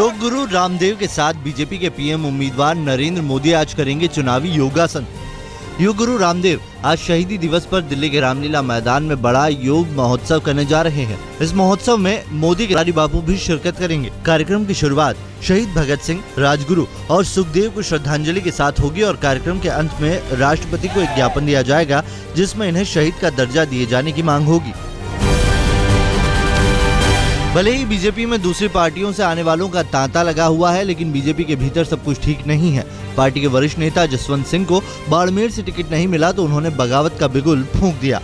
योग गुरु रामदेव के साथ बीजेपी के पीएम उम्मीदवार नरेंद्र मोदी आज करेंगे चुनावी योगासन। योग गुरु रामदेव आज शहीदी दिवस पर दिल्ली के रामलीला मैदान में बड़ा योग महोत्सव करने जा रहे हैं। इस महोत्सव में मोदी के रानी बापू भी शिरकत करेंगे। कार्यक्रम की शुरुआत शहीद भगत सिंह, राजगुरु और सुखदेव को श्रद्धांजलि के साथ होगी और कार्यक्रम के अंत में राष्ट्रपति को एक ज्ञापन दिया जाएगा जिसमें इन्हें शहीद का दर्जा दिए जाने की मांग होगी। भले ही बीजेपी में दूसरी पार्टियों से आने वालों का तांता लगा हुआ है, लेकिन बीजेपी के भीतर सब कुछ ठीक नहीं है। पार्टी के वरिष्ठ नेता जसवंत सिंह को बाड़मेर से टिकट नहीं मिला तो उन्होंने बगावत का बिगुल फूंक दिया।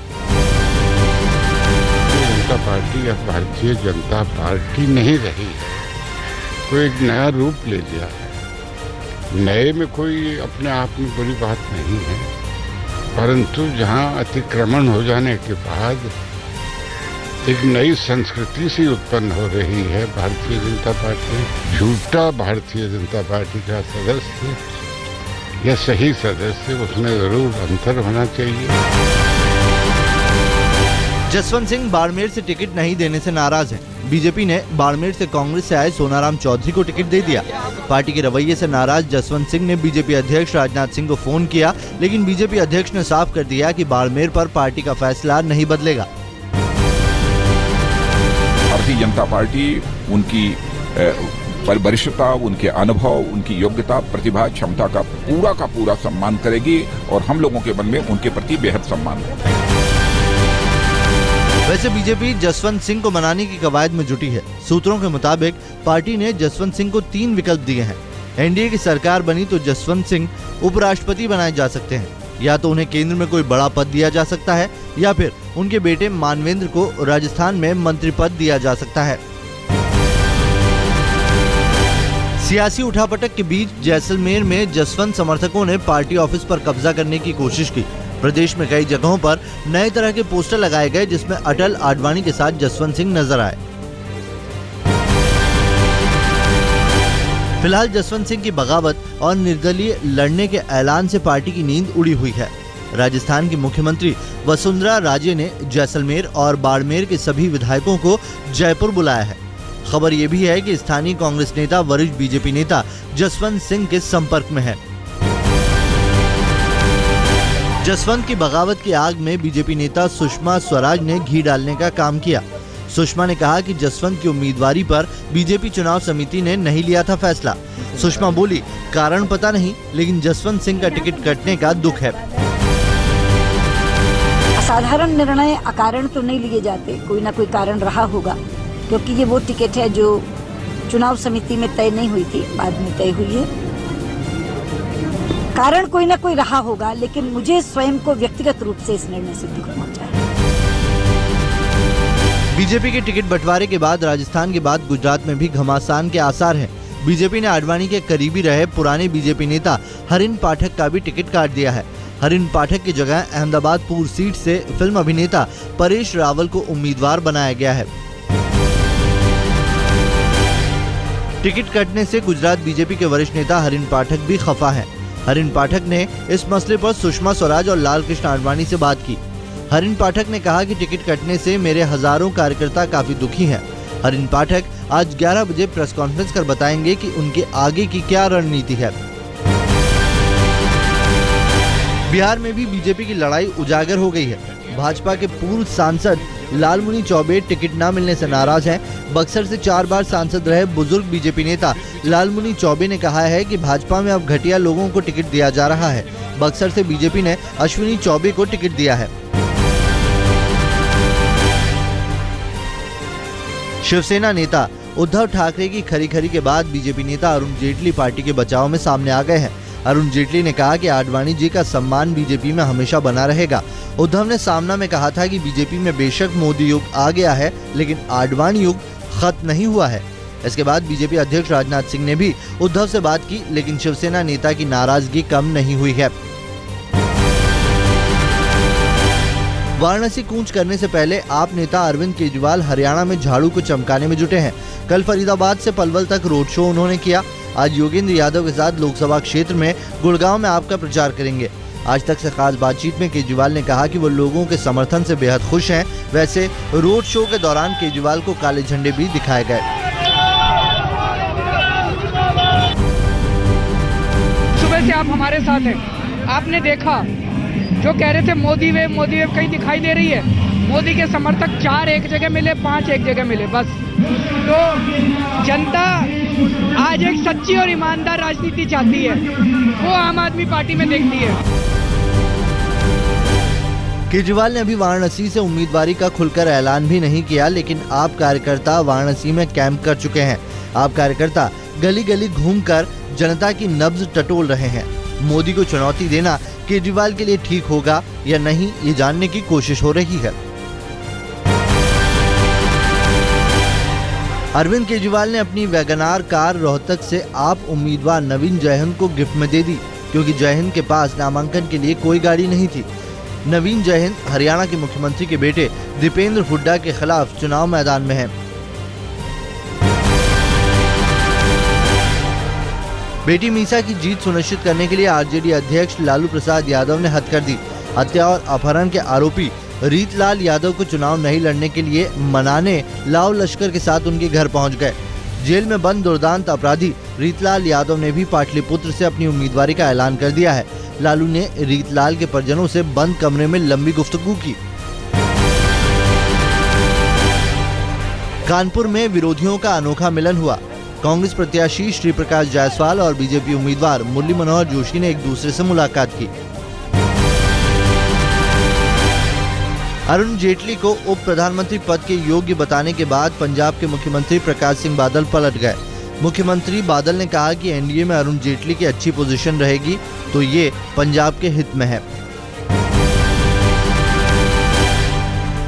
जनता पार्टी अब भारतीय जनता पार्टी नहीं रही है, कोई एक नया रूप ले लिया है। नए में कोई अपने आप में बड़ी बात नहीं है, परंतु जहां अतिक्रमण हो जाने के बाद एक नई संस्कृति सी उत्पन्न हो रही है। भारतीय जनता पार्टी झूठा भारतीय जनता पार्टी का सदस्य या सही सदस्य, उसमें जरूर अंतर होना चाहिए। जसवंत सिंह बाड़मेर से टिकट नहीं देने से नाराज हैं। बीजेपी ने बाड़मेर से कांग्रेस से आए सोनाराम चौधरी को टिकट दे दिया। पार्टी के रवैये से नाराज जसवंत सिंह ने बीजेपी अध्यक्ष राजनाथ सिंह को फोन किया, लेकिन बीजेपी अध्यक्ष ने साफ कर दिया कि बाड़मेर पर पार्टी का फैसला नहीं बदलेगा। भारतीय जनता पार्टी उनकी वरिष्ठता, उनके अनुभव, उनकी योग्यता, प्रतिभा, क्षमता का पूरा सम्मान करेगी और हम लोगों के मन में उनके प्रति बेहद सम्मान है। वैसे बीजेपी जसवंत सिंह को मनाने की कवायद में जुटी है। सूत्रों के मुताबिक पार्टी ने जसवंत सिंह को 3 विकल्प दिए हैं। एनडीए की सरकार बनी तो जसवंत सिंह उपराष्ट्रपति बनाए जा सकते हैं, या तो उन्हें केंद्र में कोई बड़ा पद दिया जा सकता है या फिर उनके बेटे मानवेंद्र को राजस्थान में मंत्री पद दिया जा सकता है। सियासी उठापटक के बीच जैसलमेर में जसवंत समर्थकों ने पार्टी ऑफिस पर कब्जा करने की कोशिश की। प्रदेश में कई जगहों पर नए तरह के पोस्टर लगाए गए जिसमें अटल, आडवाणी के साथ जसवंत सिंह नजर आए। फिलहाल जसवंत सिंह की बगावत और निर्दलीय लड़ने के ऐलान से पार्टी की नींद उड़ी हुई है। राजस्थान की मुख्यमंत्री वसुंधरा राजे ने जैसलमेर और बाड़मेर के सभी विधायकों को जयपुर बुलाया है। खबर ये भी है कि स्थानीय कांग्रेस नेता वरिष्ठ बीजेपी नेता जसवंत सिंह के संपर्क में है। जसवंत की बगावत की आग में बीजेपी नेता सुषमा स्वराज ने घी डालने का काम किया। सुषमा ने कहा कि जसवंत की उम्मीदवारी पर बीजेपी चुनाव समिति ने नहीं लिया था फैसला। सुषमा बोली, कारण पता नहीं, लेकिन जसवंत सिंह का टिकट कटने का दुख है। असाधारण निर्णय अकारण तो नहीं लिए जाते, कोई ना कोई कारण रहा होगा, क्योंकि ये वो टिकट है जो चुनाव समिति में तय नहीं हुई थी, बाद में तय हुई है। कारण कोई ना कोई रहा होगा, लेकिन मुझे स्वयं को व्यक्तिगत रूप से इस निर्णय से दुख पहुंचा है। बीजेपी के टिकट बंटवारे के बाद राजस्थान के बाद गुजरात में भी घमासान के आसार हैं। बीजेपी ने आडवाणी के करीबी रहे पुराने बीजेपी नेता हरिन पाठक का भी टिकट काट दिया है। हरिन पाठक की जगह अहमदाबाद पूर्व सीट से फिल्म अभिनेता परेश रावल को उम्मीदवार बनाया गया है। टिकट कटने से गुजरात बीजेपी के वरिष्ठ नेता हरिन पाठक भी खफा है। हरिन पाठक ने इस मसले पर सुषमा स्वराज और लाल कृष्ण आडवाणी से बात की। हरिन पाठक ने कहा कि टिकट कटने से मेरे हजारों कार्यकर्ता काफी दुखी हैं। हरिन पाठक आज 11 बजे प्रेस कॉन्फ्रेंस कर बताएंगे कि उनके आगे की क्या रणनीति है। बिहार में भी बीजेपी की लड़ाई उजागर हो गई है। भाजपा के पूर्व सांसद लालमुनि चौबे टिकट न मिलने से नाराज हैं। बक्सर से 4 बार सांसद रहे बुजुर्ग बीजेपी नेता लालमुनि चौबे ने कहा है कि भाजपा में अब घटिया लोगों को टिकट दिया जा रहा है। बक्सर से बीजेपी ने अश्विनी चौबे को टिकट दिया है। शिवसेना नेता उद्धव ठाकरे की खरी के बाद बीजेपी नेता अरुण जेटली पार्टी के बचाव में सामने आ गए हैं। अरुण जेटली ने कहा कि आडवाणी जी का सम्मान बीजेपी में हमेशा बना रहेगा। उद्धव ने सामना में कहा था कि बीजेपी में बेशक मोदी युग आ गया है, लेकिन आडवाणी युग खत्म नहीं हुआ है। इसके बाद बीजेपी अध्यक्ष राजनाथ सिंह ने भी उद्धव से बात की, लेकिन शिवसेना नेता की नाराजगी कम नहीं हुई है। वाराणसी कूच करने से पहले आप नेता अरविंद केजरीवाल हरियाणा में झाड़ू को चमकाने में जुटे हैं। कल फरीदाबाद से पलवल तक रोड शो उन्होंने किया। आज योगेंद्र यादव के साथ लोकसभा क्षेत्र में गुड़गांव में आपका प्रचार करेंगे। आज तक से खास बातचीत में केजरीवाल ने कहा कि वो लोगों के समर्थन से बेहद खुश हैं। वैसे रोड शो के दौरान केजरीवाल को काले झंडे भी दिखाए गए। से आप हमारे साथ हैं। आपने देखा जो कह रहे थे मोदी वेव कहीं दिखाई दे रही है। मोदी के समर्थक 4 एक जगह मिले, 5 एक जगह मिले, बस। तो जनता आज एक सच्ची और ईमानदार राजनीति चाहती है, वो आम आदमी पार्टी में देखती है। केजरीवाल ने अभी वाराणसी से उम्मीदवारी का खुलकर ऐलान भी नहीं किया, लेकिन आप कार्यकर्ता वाराणसी में कैंप कर चुके हैं। आप कार्यकर्ता गली गली घूमकर जनता की नब्ज टटोल रहे हैं। मोदी को चुनौती देना केजरीवाल के लिए ठीक होगा या नहीं, ये जानने की कोशिश हो रही है। अरविंद केजरीवाल ने अपनी वैगनार कार रोहतक से आप उम्मीदवार नवीन जयहिंद को गिफ्ट में दे दी, क्योंकि जयहिंद के पास नामांकन के लिए कोई गाड़ी नहीं थी। नवीन जयहिंद हरियाणा के मुख्यमंत्री के बेटे दीपेंद्र हुड्डा के खिलाफ चुनाव मैदान में हैं। बेटी मीसा की जीत सुनिश्चित करने के लिए आरजेडी अध्यक्ष लालू प्रसाद यादव ने हद कर दी। हत्या और अपहरण के आरोपी रीतलाल यादव को चुनाव नहीं लड़ने के लिए मनाने लाव लश्कर के साथ उनके घर पहुंच गए। जेल में बंद दुर्दांत अपराधी रीतलाल यादव ने भी पाटलिपुत्र से अपनी उम्मीदवारी का ऐलान कर दिया है। लालू ने रीतलाल के परिजनों से बंद कमरे में लंबी गुफ्तगू की। कानपुर में विरोधियों का अनोखा मिलन हुआ। कांग्रेस प्रत्याशी श्री प्रकाश जायसवाल और बीजेपी उम्मीदवार मुरली मनोहर जोशी ने एक दूसरे से मुलाकात की। अरुण जेटली को उप प्रधानमंत्री पद के योग्य बताने के बाद पंजाब के मुख्यमंत्री प्रकाश सिंह बादल पलट गए। मुख्यमंत्री बादल ने कहा कि एनडीए में अरुण जेटली की अच्छी पोजीशन रहेगी तो ये पंजाब के हित में है।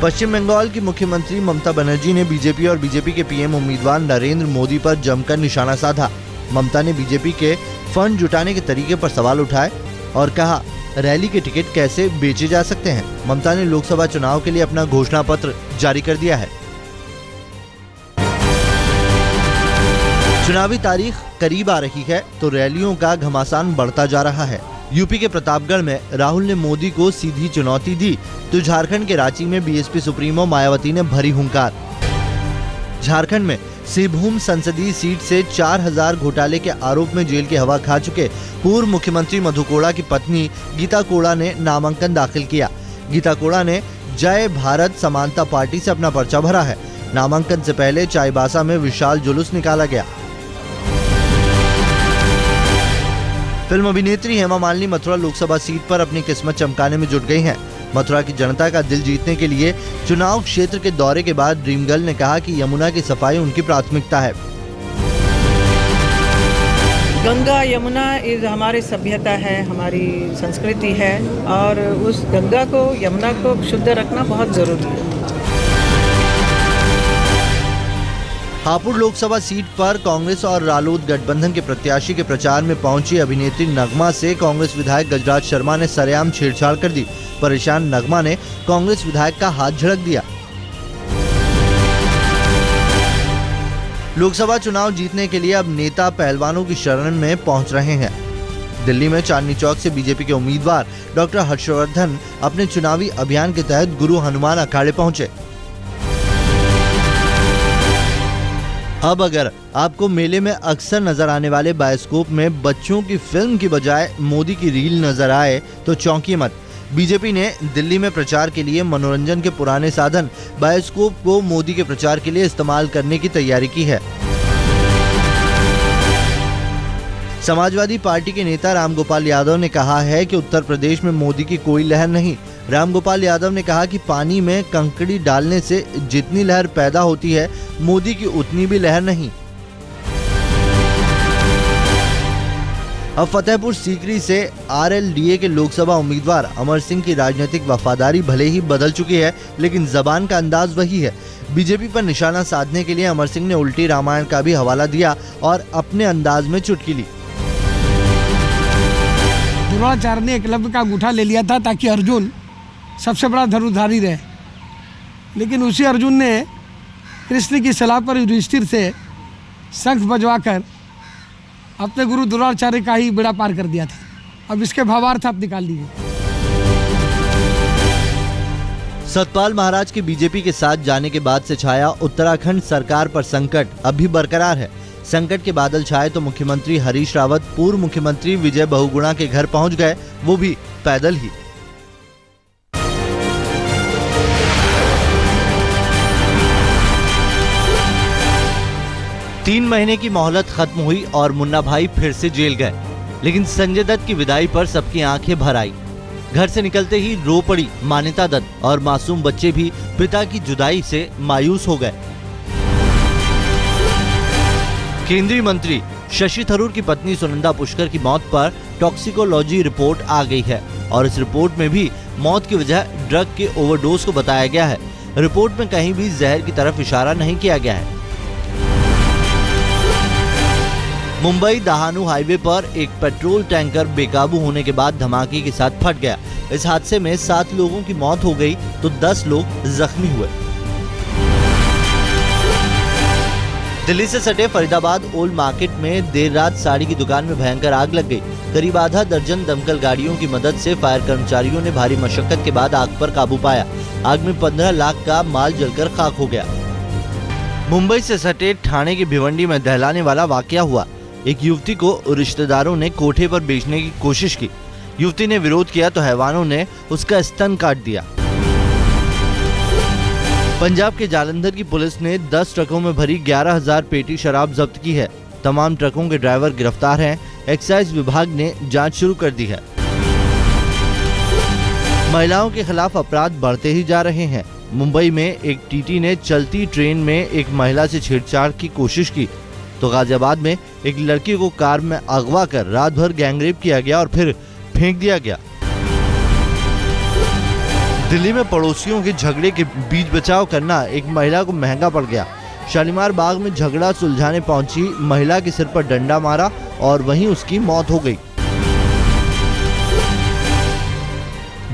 पश्चिम बंगाल की मुख्यमंत्री ममता बनर्जी ने बीजेपी और बीजेपी के पीएम उम्मीदवार नरेंद्र मोदी पर जमकर निशाना साधा। ममता ने बीजेपी के फंड जुटाने के तरीके पर सवाल उठाए और कहा, रैली के टिकट कैसे बेचे जा सकते हैं। ममता ने लोकसभा चुनाव के लिए अपना घोषणा पत्र जारी कर दिया है। चुनावी तारीख करीब आ रही है तो रैलियों का घमासान बढ़ता जा रहा है। यूपी के प्रतापगढ़ में राहुल ने मोदी को सीधी चुनौती दी तो झारखंड के रांची में बीएसपी सुप्रीमो मायावती ने भरी हुंकार। झारखंड में सिंहभूम संसदीय सीट से 4000 घोटाले के आरोप में जेल की हवा खा चुके पूर्व मुख्यमंत्री मधु कोड़ा की पत्नी गीता कोड़ा ने नामांकन दाखिल किया। गीता कोड़ा ने जय भारत समानता पार्टी से अपना पर्चा भरा है। नामांकन से पहले चाईबासा में विशाल जुलूस निकाला गया। फिल्म अभिनेत्री हेमा मालिनी मथुरा लोकसभा सीट पर अपनी किस्मत चमकाने में जुट गई हैं। मथुरा की जनता का दिल जीतने के लिए चुनाव क्षेत्र के दौरे के बाद ड्रीम गर्ल ने कहा कि यमुना की सफाई उनकी प्राथमिकता है। गंगा यमुना हमारी सभ्यता है, हमारी संस्कृति है और उस गंगा को यमुना को शुद्ध रखना बहुत जरूरी है। हापुड़ लोकसभा सीट पर कांग्रेस और रालोद गठबंधन के प्रत्याशी के प्रचार में पहुंची अभिनेत्री नगमा से कांग्रेस विधायक गजराज शर्मा ने सरेआम छेड़छाड़ कर दी। परेशान नगमा ने कांग्रेस विधायक का हाथ झड़क दिया। लोकसभा चुनाव जीतने के लिए अब नेता पहलवानों की शरण में पहुंच रहे हैं। दिल्ली में चांदनी चौक से बीजेपी के उम्मीदवार डॉक्टर हर्षवर्धन अपने चुनावी अभियान के तहत गुरु हनुमान अखाड़े पहुंचे। अब अगर आपको मेले में अक्सर नजर आने वाले बायोस्कोप में बच्चों की फिल्म की बजाय मोदी की रील नजर आए तो चौंकिए मत। बीजेपी ने दिल्ली में प्रचार के लिए मनोरंजन के पुराने साधन बायोस्कोप को मोदी के प्रचार के लिए इस्तेमाल करने की तैयारी की है। समाजवादी पार्टी के नेता रामगोपाल यादव ने कहा है कि उत्तर प्रदेश में मोदी की कोई लहर नहीं। रामगोपाल यादव ने कहा कि पानी में कंकड़ी डालने से जितनी लहर पैदा होती है, मोदी की उतनी भी लहर नहीं। अब फतेहपुर सीकरी से आरएलडीए के लोकसभा उम्मीदवार अमर सिंह की राजनीतिक वफादारी भले ही बदल चुकी है, लेकिन जबान का अंदाज वही है। बीजेपी पर निशाना साधने के लिए अमर सिंह ने उल्टी रामायण का भी हवाला दिया और अपने अंदाज में चुटकी ली। द्रोणाचार्य ने एकलव्य का अंगूठा ले लिया था ताकि अर्जुन सबसे बड़ा धनुर्धारी रहे, लेकिन उसी अर्जुन ने कृष्ण की सलाह पर युधिष्ठिर से शंख बजवाकर अपने गुरु द्रोणाचार्य का ही बेड़ा पार कर दिया था। अब इसके भावार्थ आप निकाल लीजिए। सतपाल महाराज के बीजेपी के साथ जाने के बाद से छाया उत्तराखंड सरकार पर संकट अब भी बरकरार है। संकट के बादल छाए तो मुख्यमंत्री हरीश रावत पूर्व मुख्यमंत्री विजय बहुगुणा के घर पहुंच गए, वो भी पैदल ही। तीन महीने की मोहलत खत्म हुई और मुन्ना भाई फिर से जेल गए, लेकिन संजय दत्त की विदाई पर सबकी आंखें भर आई। घर से निकलते ही रो पड़ी मान्यता दत्त और मासूम बच्चे भी पिता की जुदाई से मायूस हो गए। केंद्रीय मंत्री शशि थरूर की पत्नी सुनंदा पुष्कर की मौत पर टॉक्सिकोलॉजी रिपोर्ट आ गई है और इस रिपोर्ट में भी मौत की वजह ड्रग के ओवरडोज को बताया गया है। रिपोर्ट में कहीं भी जहर की तरफ इशारा नहीं किया गया है। मुंबई दहानू हाईवे पर एक पेट्रोल टैंकर बेकाबू होने के बाद धमाके के साथ फट गया। इस हादसे में 7 लोगों की मौत हो गई तो 10 लोग जख्मी हुए। दिल्ली से सटे फरीदाबाद ओल्ड मार्केट में देर रात साड़ी की दुकान में भयंकर आग लग गई। करीब आधा दर्जन दमकल गाड़ियों की मदद से फायर कर्मचारियों ने भारी मशक्कत के बाद आग पर काबू पाया। आग में 15 लाख का माल जलकर खाक हो गया। मुंबई से सटे ठाणे के भिवंडी में दहलाने वाला वाकया हुआ। एक युवती को रिश्तेदारों ने कोठे पर बेचने की कोशिश की। युवती ने विरोध किया तो हैवानों ने उसका स्तन काट दिया। पंजाब के जालंधर की पुलिस ने 10 ट्रकों में भरी 11,000 पेटी शराब जब्त की है। तमाम ट्रकों के ड्राइवर गिरफ्तार हैं। एक्साइज विभाग ने जांच शुरू कर दी है। महिलाओं के खिलाफ अपराध बढ़ते ही जा रहे हैं। मुंबई में एक टीटी ने चलती ट्रेन में एक महिला से छेड़छाड़ की कोशिश की तो गाजियाबाद में एक लड़की को कार में अगवा कर रात भर गैंगरेप किया गया और फिर फेंक दिया गया। दिल्ली में पड़ोसियों के झगड़े के बीच बचाव करना एक महिला को महंगा पड़ गया। शालीमार बाग में झगड़ा सुलझाने पहुंची महिला के सिर पर डंडा मारा और वहीं उसकी मौत हो गई।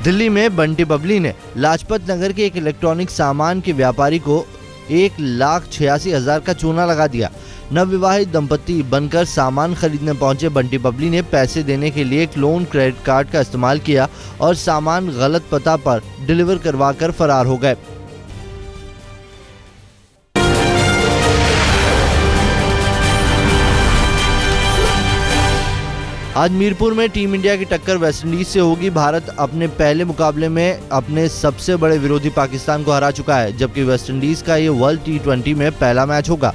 दिल्ली में बंटी बबली ने लाजपत नगर के एक इलेक्ट्रॉनिक सामान के व्यापारी को 1,86,000 का चूना लगा दिया। नवविवाहित दंपति बनकर सामान खरीदने पहुंचे बंटी बबली ने पैसे देने के लिए एक लोन क्रेडिट कार्ड का इस्तेमाल किया और सामान गलत पता पर डिलीवर करवाकर फरार हो गए। आज मीरपुर में टीम इंडिया की टक्कर वेस्टइंडीज से होगी। भारत अपने पहले मुकाबले में अपने सबसे बड़े विरोधी पाकिस्तान को हरा चुका है, जबकि वेस्टइंडीज का ये वर्ल्ड T20 में पहला मैच होगा।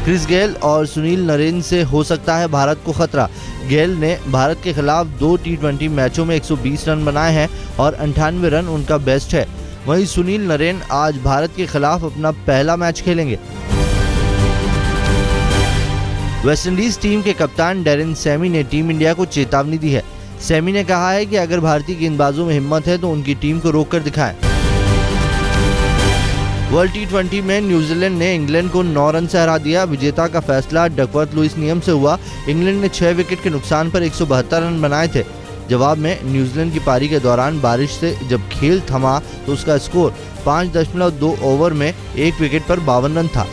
क्रिस गेल और सुनील नरेन से हो सकता है भारत को खतरा। गेल ने भारत के खिलाफ 2 T20 मैचों में 120 रन बनाए हैं और 98 रन उनका बेस्ट है। वहीं सुनील नरेन आज भारत के खिलाफ अपना पहला मैच खेलेंगे। वेस्टइंडीज टीम के कप्तान डेरिन सैमी ने टीम इंडिया को चेतावनी दी है। सैमी ने कहा है कि अगर भारतीय गेंदबाजों में हिम्मत है तो उनकी टीम को रोक कर दिखाएं। वर्ल्ड T20 में न्यूजीलैंड ने इंग्लैंड को 9 रन से हरा दिया। विजेता का फैसला डकवर्थ लुइस नियम से हुआ। इंग्लैंड ने 6 विकेट के नुकसान पर 172 रन बनाए थे। जवाब में न्यूजीलैंड की पारी के दौरान बारिश से जब खेल थमा तो उसका स्कोर 5.2 ओवर में 1 विकेट पर 52 रन था।